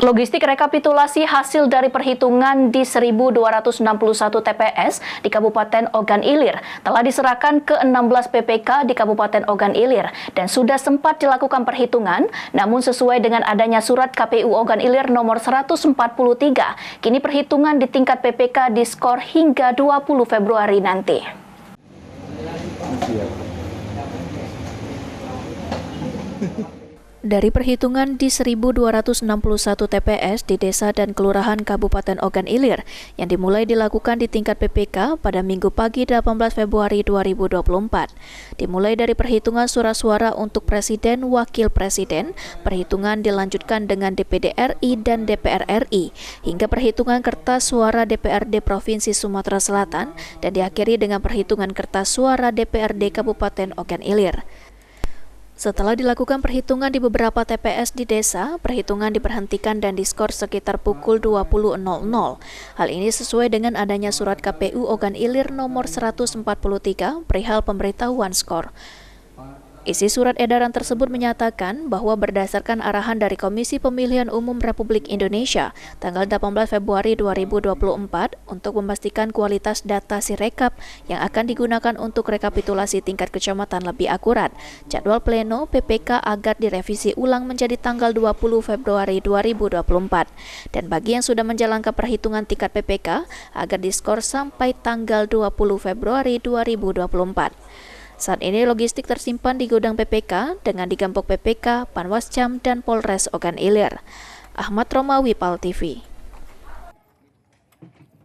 Logistik rekapitulasi hasil dari perhitungan di 1.261 TPS di Kabupaten Ogan Ilir telah diserahkan ke 16 PPK di Kabupaten Ogan Ilir dan sudah sempat dilakukan perhitungan, namun sesuai dengan adanya surat KPU Ogan Ilir nomor 143, kini perhitungan di tingkat PPK diskor hingga 20 Februari nanti. Dari perhitungan di 1.261 TPS di desa dan kelurahan Kabupaten Ogan Ilir yang dimulai dilakukan di tingkat PPK pada Minggu pagi 18 Februari 2024. Dimulai dari perhitungan surat suara untuk Presiden, Wakil Presiden, perhitungan dilanjutkan dengan DPD RI dan DPR RI, hingga perhitungan kertas suara DPRD Provinsi Sumatera Selatan dan diakhiri dengan perhitungan kertas suara DPRD Kabupaten Ogan Ilir. Setelah dilakukan perhitungan di beberapa TPS di desa, perhitungan diberhentikan dan diskor sekitar pukul 20.00. Hal ini sesuai dengan adanya surat KPU Ogan Ilir nomor 143 perihal pemberitahuan skor. Isi surat edaran tersebut menyatakan bahwa berdasarkan arahan dari Komisi Pemilihan Umum Republik Indonesia tanggal 18 Februari 2024 untuk memastikan kualitas data Sirekap yang akan digunakan untuk rekapitulasi tingkat kecamatan lebih akurat, jadwal pleno PPK agar direvisi ulang menjadi tanggal 20 Februari 2024 dan bagi yang sudah menjalankan perhitungan tingkat PPK agar diskor sampai tanggal 20 Februari 2024. Saat ini logistik tersimpan di gudang PPK dengan digembok PPK, Panwascam, dan Polres Ogan Ilir. Ahmad Romawi, PAL TV.